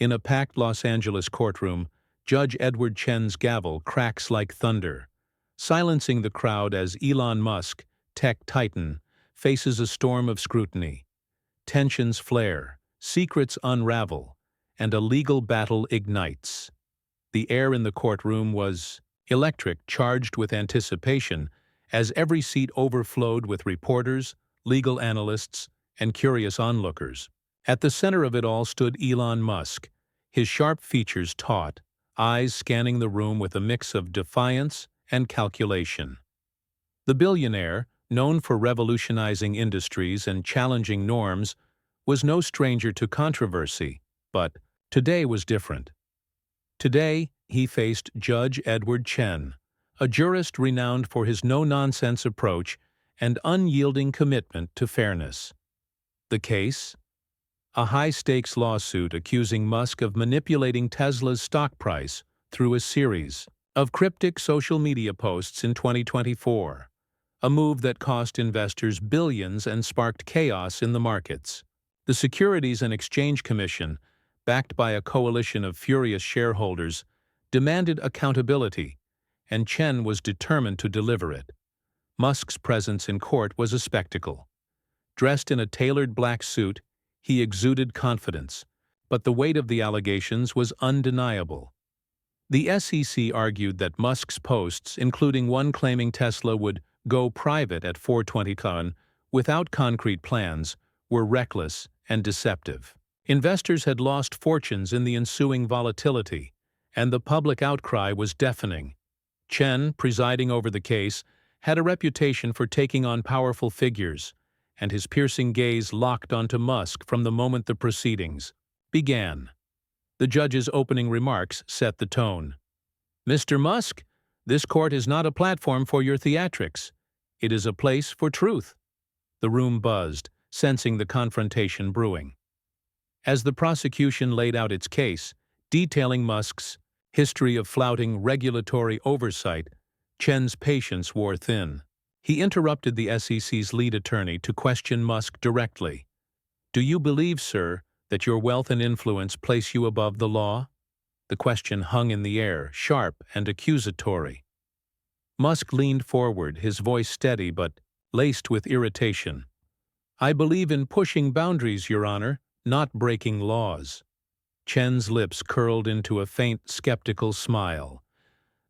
In a packed Los Angeles courtroom, Judge Edward Chen's gavel cracks like thunder, silencing the crowd as Elon Musk, tech titan, faces a storm of scrutiny. Tensions flare, secrets unravel, and a legal battle ignites. The air in the courtroom was electric, charged with anticipation, as every seat overflowed with reporters, legal analysts, and curious onlookers. At the center of it all stood Elon Musk, his sharp features taut, eyes scanning the room with a mix of defiance and calculation. The billionaire, known for revolutionizing industries and challenging norms, was no stranger to controversy, but today was different. Today, he faced Judge Edward Chen, a jurist renowned for his no-nonsense approach and unyielding commitment to fairness. The case? A high-stakes lawsuit accusing Musk of manipulating Tesla's stock price through a series of cryptic social media posts in 2024, a move that cost investors billions and sparked chaos in the markets. The Securities and Exchange Commission, backed by a coalition of furious shareholders, demanded accountability, and Chen was determined to deliver it. Musk's presence in court was a spectacle. Dressed in a tailored black suit, he exuded confidence, but the weight of the allegations was undeniable. The SEC argued that Musk's posts, including one claiming Tesla would go private at 420 without concrete plans, were reckless and deceptive. Investors had lost fortunes in the ensuing volatility, and the public outcry was deafening. Chen, presiding over the case, had a reputation for taking on powerful figures, and his piercing gaze locked onto Musk from the moment the proceedings began. The judge's opening remarks set the tone. "Mr. Musk, this court is not a platform for your theatrics. It is a place for truth." The room buzzed, sensing the confrontation brewing. As the prosecution laid out its case, detailing Musk's history of flouting regulatory oversight, Chen's patience wore thin. He interrupted the SEC's lead attorney to question Musk directly. "Do you believe, sir, that your wealth and influence place you above the law?" The question hung in the air, sharp and accusatory. Musk leaned forward, his voice steady but laced with irritation. "I believe in pushing boundaries, Your Honor, not breaking laws." Chen's lips curled into a faint, skeptical smile,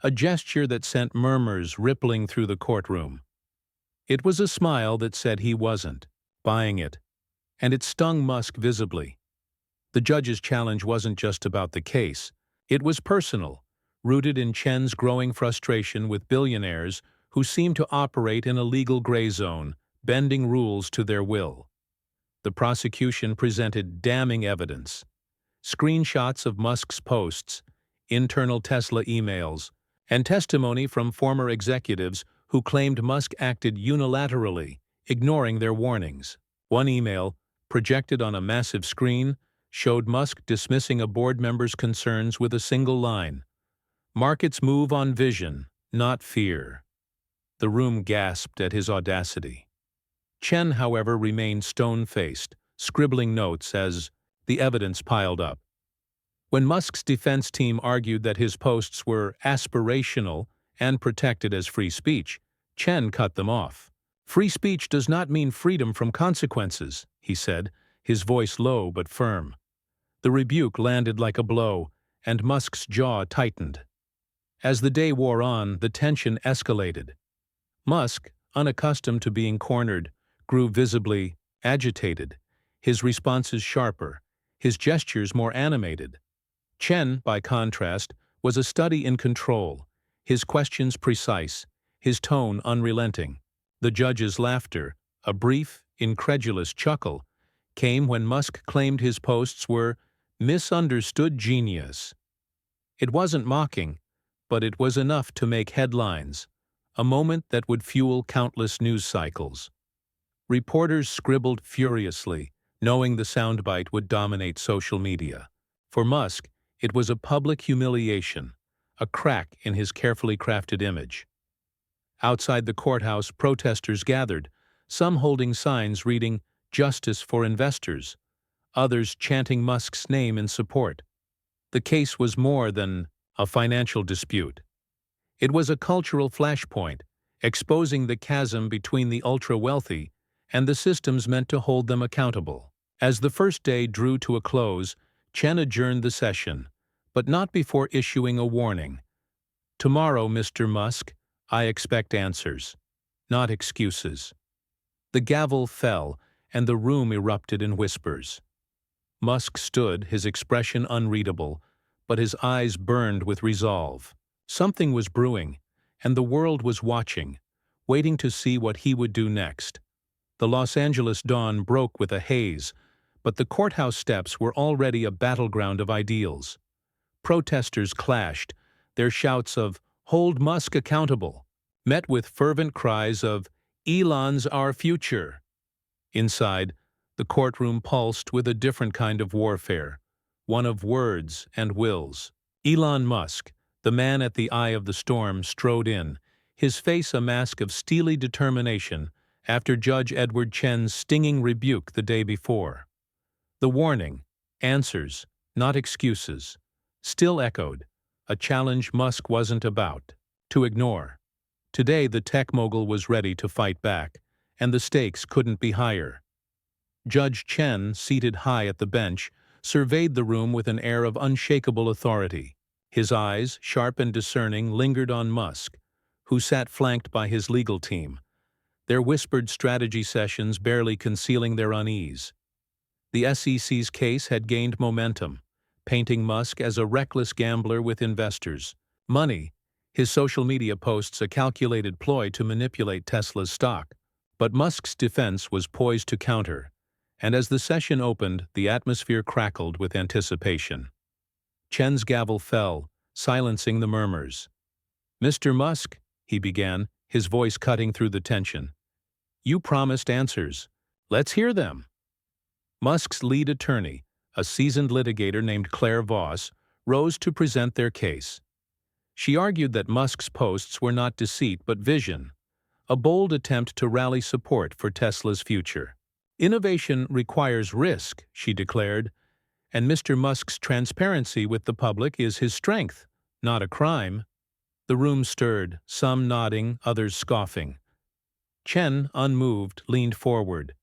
a gesture that sent murmurs rippling through the courtroom. It was a smile that said he wasn't buying it, and it stung Musk visibly. The judge's challenge wasn't just about the case. It was personal, rooted in Chen's growing frustration with billionaires who seemed to operate in a legal gray zone, bending rules to their will. The prosecution presented damning evidence. Screenshots of Musk's posts, internal Tesla emails, and testimony from former executives who claimed Musk acted unilaterally, ignoring their warnings. One email, projected on a massive screen, showed Musk dismissing a board member's concerns with a single line: "Markets move on vision, not fear." The room gasped at his audacity. Chen, however, remained stone-faced, scribbling notes as the evidence piled up. When Musk's defense team argued that his posts were aspirational and protected as free speech, Chen cut them off. "Free speech does not mean freedom from consequences," he said, his voice low but firm. The rebuke landed like a blow, and Musk's jaw tightened. As the day wore on, the tension escalated. Musk, unaccustomed to being cornered, grew visibly agitated, his responses sharper, his gestures more animated. Chen, by contrast, was a study in control, his questions precise, his tone unrelenting. The judge's laughter, a brief, incredulous chuckle, came when Musk claimed his posts were misunderstood genius. It wasn't mocking, but it was enough to make headlines, a moment that would fuel countless news cycles. Reporters scribbled furiously, knowing the soundbite would dominate social media. For Musk, it was a public humiliation, a crack in his carefully crafted image. Outside the courthouse, protesters gathered, some holding signs reading "Justice for Investors," others chanting Musk's name in support. The case was more than a financial dispute. It was a cultural flashpoint, exposing the chasm between the ultra-wealthy and the systems meant to hold them accountable. As the first day drew to a close, Chen adjourned the session, but not before issuing a warning. "Tomorrow, Mr. Musk, I expect answers, not excuses." The gavel fell, and the room erupted in whispers. Musk stood, his expression unreadable, but his eyes burned with resolve. Something was brewing, and the world was watching, waiting to see what he would do next. The Los Angeles dawn broke with a haze, but the courthouse steps were already a battleground of ideals. Protesters clashed, their shouts of "Hold Musk accountable" met with fervent cries of "Elon's our future." Inside, the courtroom pulsed with a different kind of warfare, one of words and wills. Elon Musk, the man at the eye of the storm, strode in, his face a mask of steely determination after Judge Edward Chen's stinging rebuke the day before. The warning, answers, not excuses, still echoed, a challenge Musk wasn't about to ignore. Today the tech mogul was ready to fight back, and the stakes couldn't be higher. Judge Chen, seated high at the bench, surveyed the room with an air of unshakable authority. His eyes, sharp and discerning, lingered on Musk, who sat flanked by his legal team, their whispered strategy sessions barely concealing their unease. The SEC's case had gained momentum, painting Musk as a reckless gambler with investors' money, his social media posts a calculated ploy to manipulate Tesla's stock. But Musk's defense was poised to counter, and as the session opened, the atmosphere crackled with anticipation. Chen's gavel fell, silencing the murmurs. "Mr. Musk," he began, his voice cutting through the tension, "you promised answers. Let's hear them." Musk's lead attorney, a seasoned litigator named Claire Voss, rose to present their case. She argued that Musk's posts were not deceit but vision, a bold attempt to rally support for Tesla's future. "Innovation requires risk," she declared, "and Mr. Musk's transparency with the public is his strength, not a crime." The room stirred, some nodding, others scoffing. Chen, unmoved, leaned forward.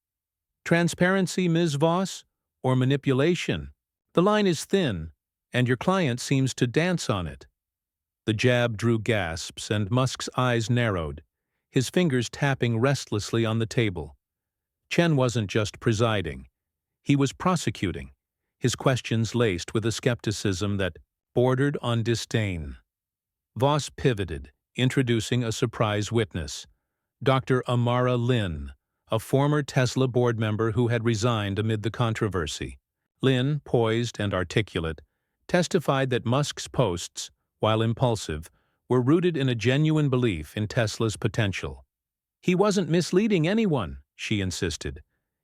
"Transparency, Ms. Voss, or manipulation? The line is thin, and your client seems to dance on it." The jab drew gasps, and Musk's eyes narrowed, his fingers tapping restlessly on the table. Chen wasn't just presiding. He was prosecuting, his questions laced with a skepticism that bordered on disdain. Voss pivoted, introducing a surprise witness, Dr. Amara Lin, a former Tesla board member who had resigned amid the controversy. Lin, poised and articulate, testified that Musk's posts, while impulsive, were rooted in a genuine belief in Tesla's potential. "He wasn't misleading anyone," she insisted.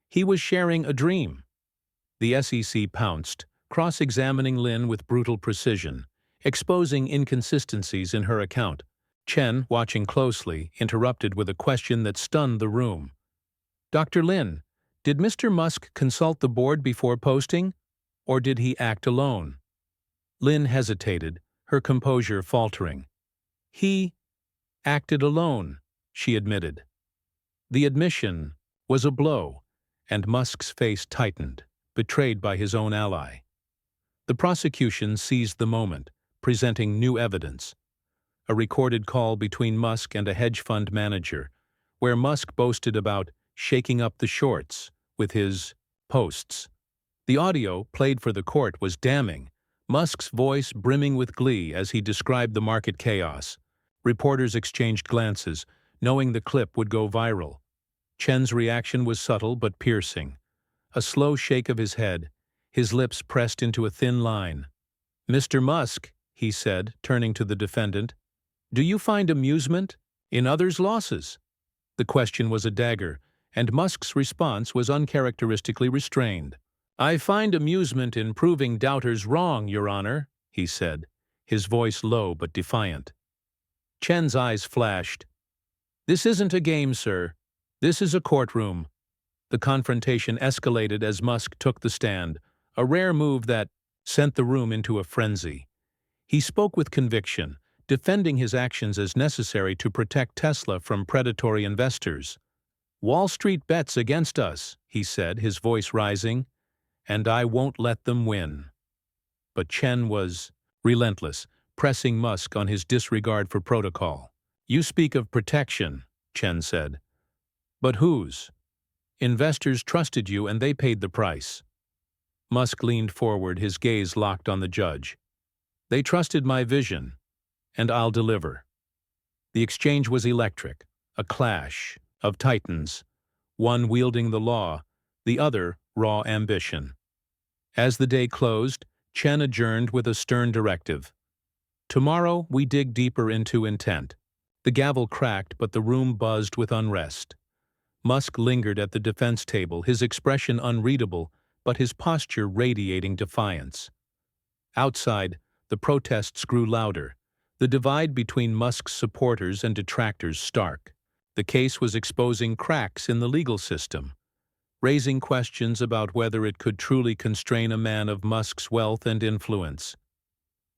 "He was sharing a dream." The SEC pounced, cross-examining Lin with brutal precision, exposing inconsistencies in her account. Chen, watching closely, interrupted with a question that stunned the room. "Dr. Lin, did Mr. Musk consult the board before posting, or did he act alone?" Lin hesitated, her composure faltering. "He acted alone," she admitted. The admission was a blow, and Musk's face tightened, betrayed by his own ally. The prosecution seized the moment, presenting new evidence. A recorded call between Musk and a hedge fund manager, where Musk boasted about shaking up the shorts with his posts. The audio, played for the court, was damning, Musk's voice brimming with glee as he described the market chaos. Reporters exchanged glances, knowing the clip would go viral. Chen's reaction was subtle but piercing. A slow shake of his head, his lips pressed into a thin line. "Mr. Musk," he said, turning to the defendant, "do you find amusement in others' losses?" The question was a dagger, and Musk's response was uncharacteristically restrained. "I find amusement in proving doubters wrong, Your Honor," he said, his voice low but defiant. Chen's eyes flashed. "This isn't a game, sir. This is a courtroom." The confrontation escalated as Musk took the stand, a rare move that, sent the room into a frenzy. He spoke with conviction, defending his actions as necessary to protect Tesla from predatory investors. "Wall Street bets against us," he said, his voice rising, "and I won't let them win." But Chen was relentless, pressing Musk on his disregard for protocol. "You speak of protection," Chen said. "But whose? Investors trusted you and they paid the price." Musk leaned forward, his gaze locked on the judge. "They trusted my vision, and I'll deliver." The exchange was electric, a clash of titans, one wielding the law, the other raw ambition. As the day closed, Chen adjourned with a stern directive. "Tomorrow we dig deeper into intent." The gavel cracked, but the room buzzed with unrest. Musk lingered at the defense table, his expression unreadable, but his posture radiating defiance. Outside, the protests grew louder, the divide between Musk's supporters and detractors stark. The case was exposing cracks in the legal system, raising questions about whether it could truly constrain a man of Musk's wealth and influence.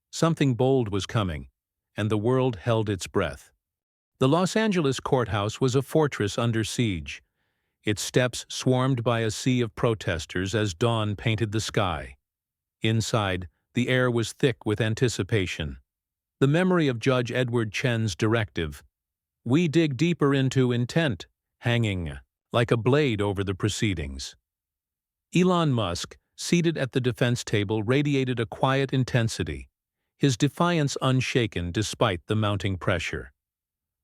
Something bold was coming, and the world held its breath. The Los Angeles courthouse was a fortress under siege, its steps swarmed by a sea of protesters as dawn painted the sky. Inside, the air was thick with anticipation. The memory of Judge Edward Chen's directive, "We dig deeper into intent," hanging like a blade over the proceedings. Elon Musk, seated at the defense table, radiated a quiet intensity, his defiance unshaken despite the mounting pressure.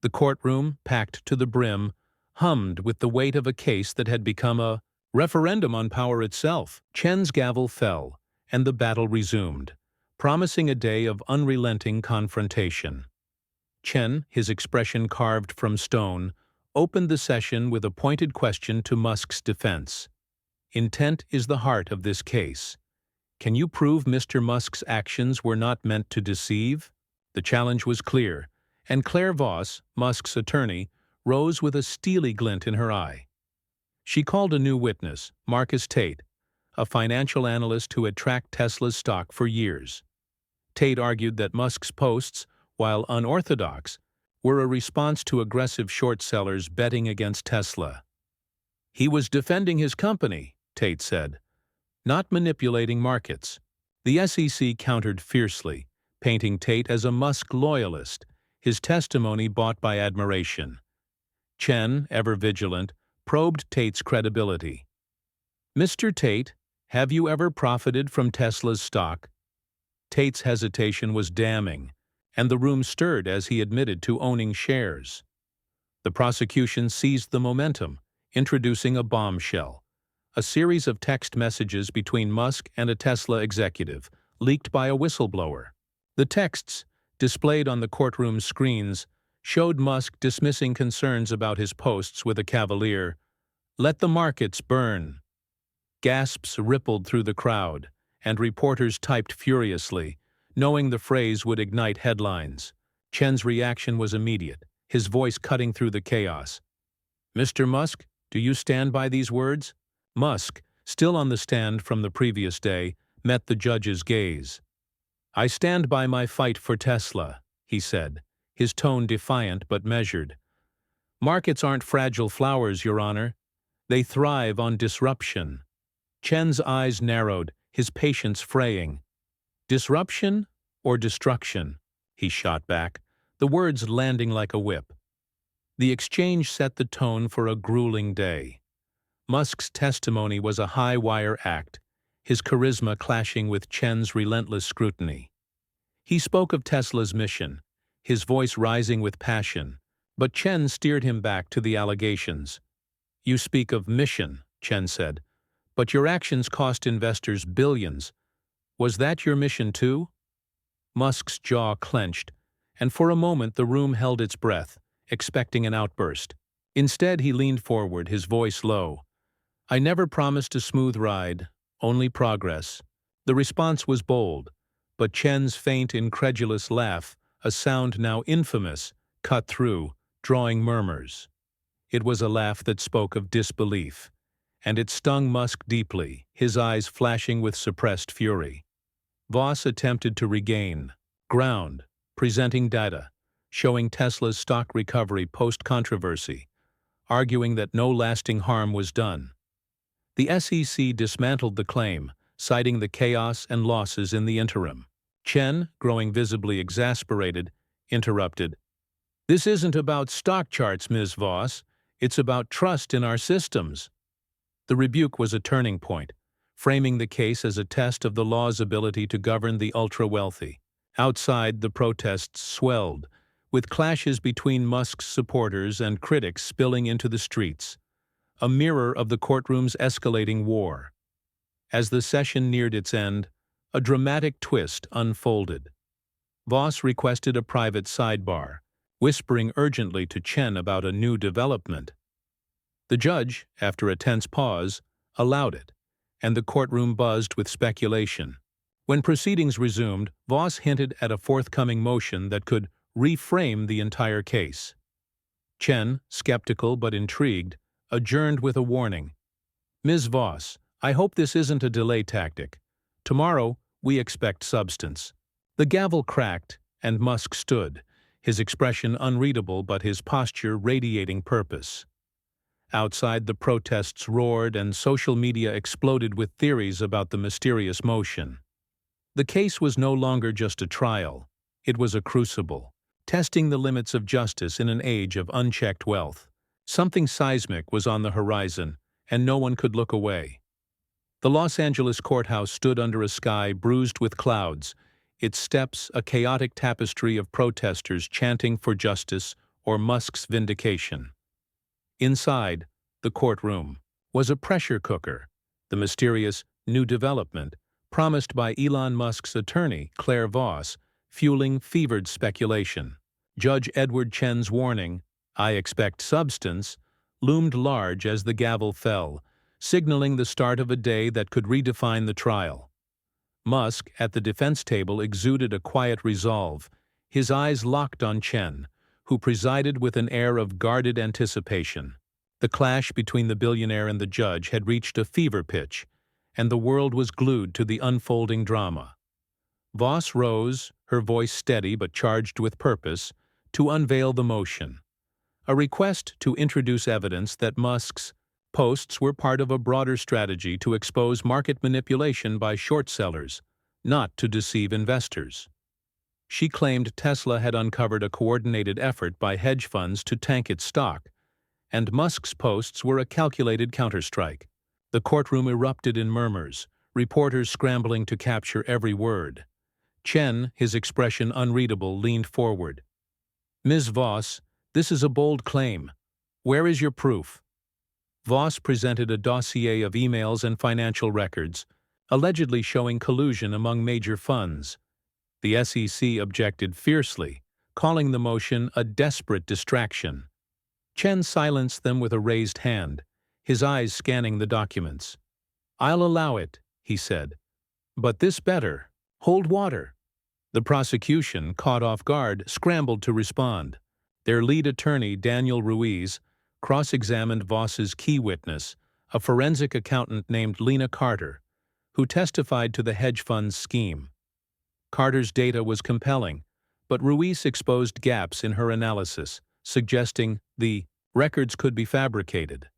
The courtroom, packed to the brim, hummed with the weight of a case that had become a referendum on power itself. Chen's gavel fell, and the battle resumed, promising a day of unrelenting confrontation. Chen, his expression carved from stone, opened the session with a pointed question to Musk's defense. "Intent is the heart of this case. Can you prove Mr. Musk's actions were not meant to deceive?" The challenge was clear, and Claire Voss, Musk's attorney, rose with a steely glint in her eye. She called a new witness, Marcus Tate, a financial analyst who had tracked Tesla's stock for years. Tate argued that Musk's posts, while unorthodox, were a response to aggressive short sellers betting against Tesla. "He was defending his company," Tate said, "not manipulating markets." The SEC countered fiercely, painting Tate as a Musk loyalist, his testimony bought by admiration. Chen, ever vigilant, probed Tate's credibility. "Mr. Tate, have you ever profited from Tesla's stock?" Tate's hesitation was damning, and the room stirred as he admitted to owning shares. The prosecution seized the momentum, introducing a bombshell, a series of text messages between Musk and a Tesla executive, leaked by a whistleblower. The texts, displayed on the courtroom screens, showed Musk dismissing concerns about his posts with a cavalier, "Let the markets burn." Gasps rippled through the crowd, and reporters typed furiously, knowing the phrase would ignite headlines. Chen's reaction was immediate, his voice cutting through the chaos. "Mr. Musk, do you stand by these words?" Musk, still on the stand from the previous day, met the judge's gaze. "I stand by my fight for Tesla," he said, his tone defiant but measured. "Markets aren't fragile flowers, Your Honor. They thrive on disruption." Chen's eyes narrowed, his patience fraying. "Disruption or destruction?" he shot back, the words landing like a whip. The exchange set the tone for a grueling day. Musk's testimony was a high-wire act, his charisma clashing with Chen's relentless scrutiny. He spoke of Tesla's mission, his voice rising with passion, but Chen steered him back to the allegations. "You speak of mission," Chen said, "but your actions cost investors billions. Was that your mission too?" Musk's jaw clenched, and for a moment the room held its breath, expecting an outburst. Instead, he leaned forward, his voice low. "I never promised a smooth ride, only progress." The response was bold, but Chen's faint, incredulous laugh, a sound now infamous, cut through, drawing murmurs. It was a laugh that spoke of disbelief, and it stung Musk deeply, his eyes flashing with suppressed fury. Voss attempted to regain ground, presenting data, showing Tesla's stock recovery post-controversy, arguing that no lasting harm was done. The SEC dismantled the claim, citing the chaos and losses in the interim. Chen, growing visibly exasperated, interrupted. "This isn't about stock charts, Ms. Voss. It's about trust in our systems." The rebuke was a turning point, framing the case as a test of the law's ability to govern the ultra-wealthy. Outside, the protests swelled, with clashes between Musk's supporters and critics spilling into the streets, a mirror of the courtroom's escalating war. As the session neared its end, a dramatic twist unfolded. Voss requested a private sidebar, whispering urgently to Chen about a new development. The judge, after a tense pause, allowed it, and the courtroom buzzed with speculation. When proceedings resumed, Voss hinted at a forthcoming motion that could reframe the entire case. Chen, skeptical but intrigued, adjourned with a warning. "Ms. Voss, I hope this isn't a delay tactic. Tomorrow, we expect substance." The gavel cracked, and Musk stood, his expression unreadable but his posture radiating purpose. Outside, the protests roared and social media exploded with theories about the mysterious motion. The case was no longer just a trial. It was a crucible, testing the limits of justice in an age of unchecked wealth. Something seismic was on the horizon, and no one could look away. The Los Angeles courthouse stood under a sky bruised with clouds, its steps a chaotic tapestry of protesters chanting for justice or Musk's vindication. Inside, the courtroom, was a pressure cooker, the mysterious new development promised by Elon Musk's attorney, Claire Voss, fueling fevered speculation. Judge Edward Chen's warning, "I expect substance," loomed large as the gavel fell, signaling the start of a day that could redefine the trial. Musk, at the defense table, exuded a quiet resolve, his eyes locked on Chen, who presided with an air of guarded anticipation. The clash between the billionaire and the judge had reached a fever pitch, and the world was glued to the unfolding drama. Voss rose, her voice steady but charged with purpose, to unveil the motion. A request to introduce evidence that Musk's posts were part of a broader strategy to expose market manipulation by short sellers, not to deceive investors. She claimed Tesla had uncovered a coordinated effort by hedge funds to tank its stock, and Musk's posts were a calculated counterstrike. The courtroom erupted in murmurs, reporters scrambling to capture every word. Chen, his expression unreadable, leaned forward. "Ms. Voss, this is a bold claim. Where is your proof?" Voss presented a dossier of emails and financial records, allegedly showing collusion among major funds. The SEC objected fiercely, calling the motion a desperate distraction. Chen silenced them with a raised hand, his eyes scanning the documents. "I'll allow it," he said. "But this better. Hold water." The prosecution, caught off guard, scrambled to respond. Their lead attorney, Daniel Ruiz, cross-examined Voss's key witness, a forensic accountant named Lena Carter, who testified to the hedge fund's scheme. Carter's data was compelling, but Ruiz exposed gaps in her analysis, suggesting the records could be fabricated.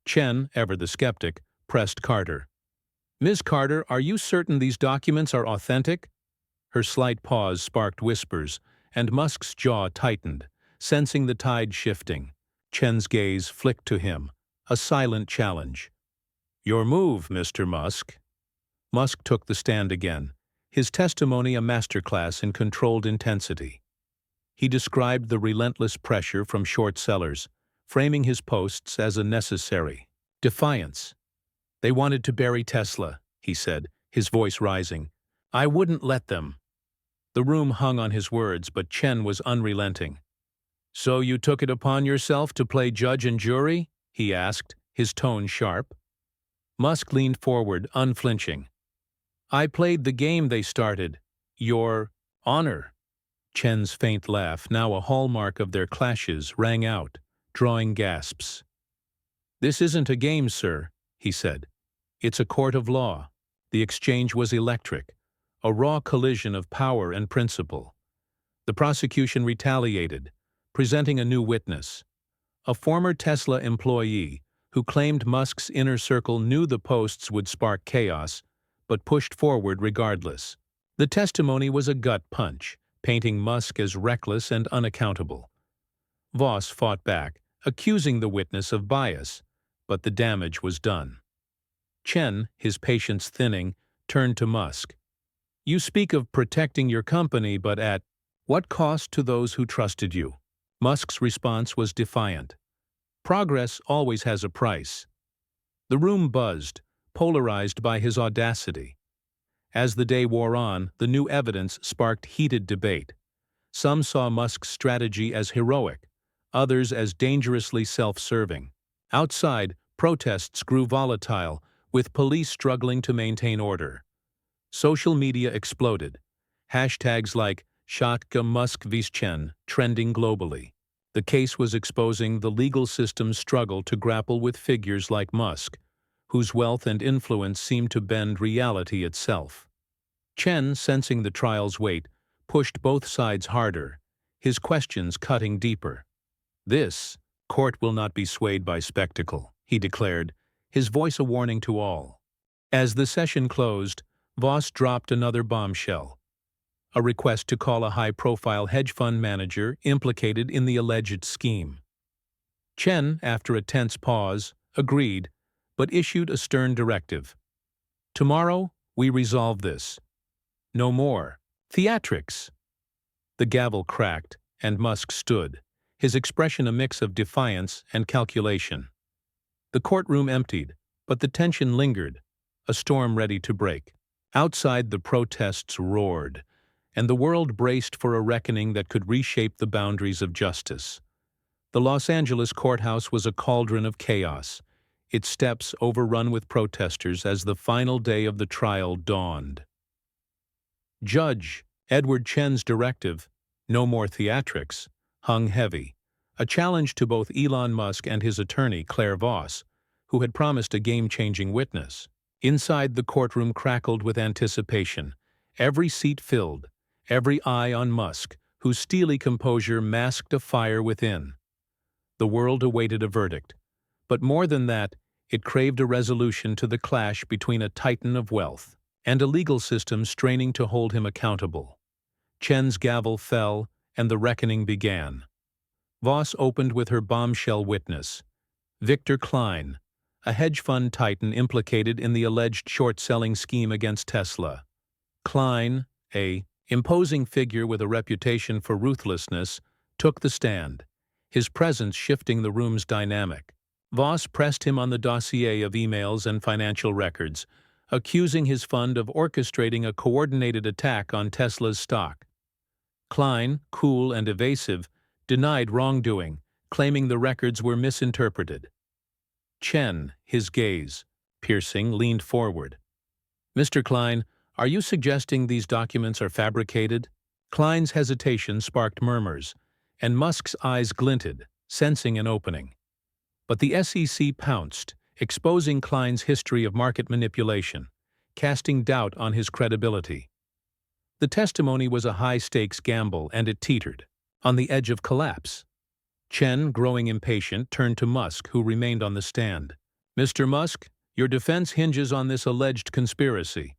Chen, ever the skeptic, pressed Carter. "Ms. Carter, are you certain these documents are authentic?" Her slight pause sparked whispers, and Musk's jaw tightened, sensing the tide shifting. Chen's gaze flicked to him, a silent challenge. "Your move, Mr. Musk." Musk took the stand again, his testimony a masterclass in controlled intensity. He described the relentless pressure from short sellers, framing his posts as a necessary defiance. "They wanted to bury Tesla," he said, his voice rising. "I wouldn't let them." The room hung on his words, but Chen was unrelenting. "So you took it upon yourself to play judge and jury?" he asked, his tone sharp. Musk leaned forward, unflinching. "I played the game they started. Your honor." Chen's faint laugh, now a hallmark of their clashes, rang out, drawing gasps. "This isn't a game, sir," he said. "It's a court of law." The exchange was electric, a raw collision of power and principle. The prosecution retaliated, presenting a new witness, a former Tesla employee who claimed Musk's inner circle knew the posts would spark chaos, but pushed forward regardless. The testimony was a gut punch, painting Musk as reckless and unaccountable. Voss fought back, accusing the witness of bias, but the damage was done. Chen, his patience thinning, turned to Musk. "You speak of protecting your company, but at what cost to those who trusted you?" Musk's response was defiant. "Progress always has a price." The room buzzed, polarized by his audacity. As the day wore on, the new evidence sparked heated debate. Some saw Musk's strategy as heroic, others as dangerously self-serving. Outside, protests grew volatile, with police struggling to maintain order. Social media exploded. Hashtags like "Shatka Musk vs. Chen" trending globally. The case was exposing the legal system's struggle to grapple with figures like Musk, whose wealth and influence seemed to bend reality itself. Chen, sensing the trial's weight, pushed both sides harder, his questions cutting deeper. "This court will not be swayed by spectacle," he declared, his voice a warning to all. As the session closed, Voss dropped another bombshell, a request to call a high-profile hedge fund manager implicated in the alleged scheme. Chen, after a tense pause, agreed, but issued a stern directive. "Tomorrow, we resolve this. No more theatrics." The gavel cracked, and Musk stood, his expression a mix of defiance and calculation. The courtroom emptied, but the tension lingered, a storm ready to break. Outside, the protests roared, and the world braced for a reckoning that could reshape the boundaries of justice. The Los Angeles courthouse was a cauldron of chaos, its steps overrun with protesters as the final day of the trial dawned. Judge Edward Chen's directive, "No more theatrics," hung heavy, a challenge to both Elon Musk and his attorney, Claire Voss, who had promised a game-changing witness. Inside, the courtroom crackled with anticipation, every seat filled, every eye on Musk, whose steely composure masked a fire within. The world awaited a verdict, but more than that, it craved a resolution to the clash between a titan of wealth and a legal system straining to hold him accountable. Chen's gavel fell, and the reckoning began. Voss opened with her bombshell witness, Victor Klein, a hedge fund titan implicated in the alleged short-selling scheme against Tesla. Klein, a imposing figure with a reputation for ruthlessness, took the stand, his presence shifting the room's dynamic. Voss pressed him on the dossier of emails and financial records, accusing his fund of orchestrating a coordinated attack on Tesla's stock. Klein, cool and evasive, denied wrongdoing, claiming the records were misinterpreted. Chen, his gaze piercing, leaned forward. "Mr. Klein, are you suggesting these documents are fabricated?" Klein's hesitation sparked murmurs, and Musk's eyes glinted, sensing an opening. But the SEC pounced, exposing Klein's history of market manipulation, casting doubt on his credibility. The testimony was a high-stakes gamble, and it teetered, on the edge of collapse. Chen, growing impatient, turned to Musk, who remained on the stand. "Mr. Musk, your defense hinges on this alleged conspiracy.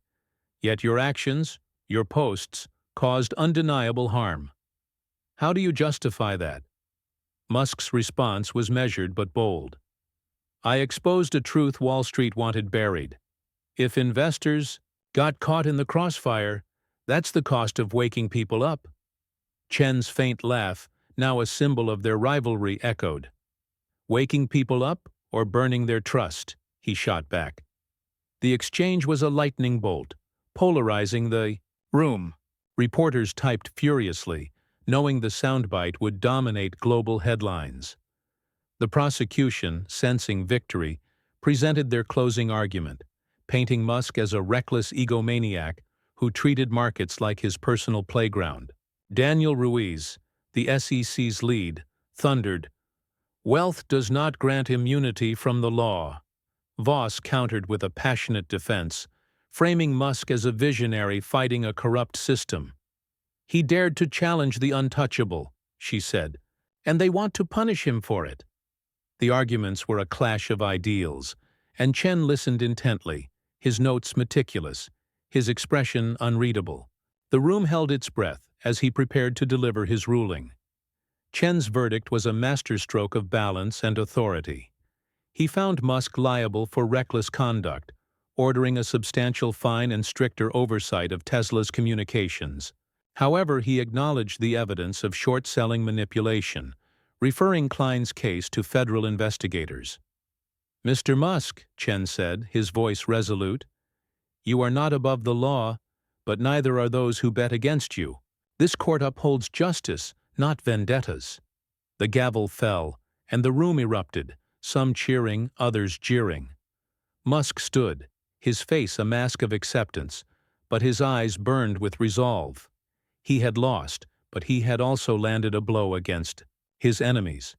Yet your actions, your posts, caused undeniable harm. How do you justify that?" Musk's response was measured but bold. "I exposed a truth Wall Street wanted buried. If investors got caught in the crossfire, that's the cost of waking people up." Chen's faint laugh, now a symbol of their rivalry, echoed. "Waking people up or burning their trust?" he shot back. The exchange was a lightning bolt, polarizing the room. Reporters typed furiously, knowing the soundbite would dominate global headlines. The prosecution, sensing victory, presented their closing argument, painting Musk as a reckless egomaniac who treated markets like his personal playground. Daniel Ruiz, the SEC's lead, thundered, "Wealth does not grant immunity from the law." Voss countered with a passionate defense, framing Musk as a visionary fighting a corrupt system. "He dared to challenge the untouchable," she said, "and they want to punish him for it." The arguments were a clash of ideals, and Chen listened intently, his notes meticulous, his expression unreadable. The room held its breath as he prepared to deliver his ruling. Chen's verdict was a masterstroke of balance and authority. He found Musk liable for reckless conduct, ordering a substantial fine and stricter oversight of Tesla's communications. However, he acknowledged the evidence of short-selling manipulation, referring Klein's case to federal investigators. "Mr. Musk," Chen said, his voice resolute, "you are not above the law, but neither are those who bet against you. This court upholds justice, not vendettas." The gavel fell, and the room erupted, some cheering, others jeering. Musk stood, his face a mask of acceptance, but his eyes burned with resolve. He had lost, but he had also landed a blow against his enemies.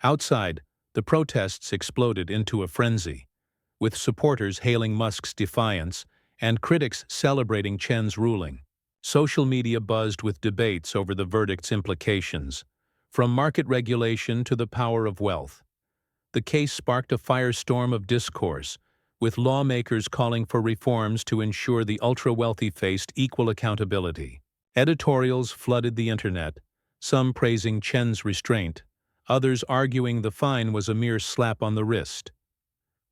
Outside, the protests exploded into a frenzy, with supporters hailing Musk's defiance and critics celebrating Chen's ruling. Social media buzzed with debates over the verdict's implications, from market regulation to the power of wealth. The case sparked a firestorm of discourse, with lawmakers calling for reforms to ensure the ultra-wealthy faced equal accountability. Editorials flooded the internet, some praising Chen's restraint, others arguing the fine was a mere slap on the wrist.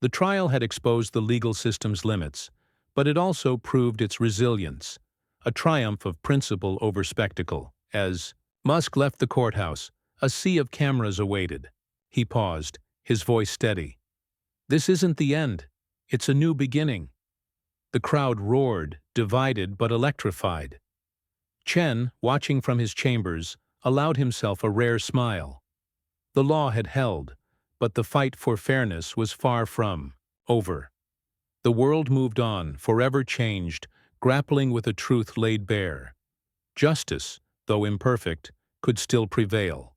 The trial had exposed the legal system's limits, but it also proved its resilience, a triumph of principle over spectacle. As Musk left the courthouse, a sea of cameras awaited. He paused, his voice steady. "This isn't the end. It's a new beginning." The crowd roared, divided but electrified. Chen, watching from his chambers, allowed himself a rare smile. The law had held, but the fight for fairness was far from over. The world moved on, forever changed, grappling with a truth laid bare. Justice, though imperfect, could still prevail.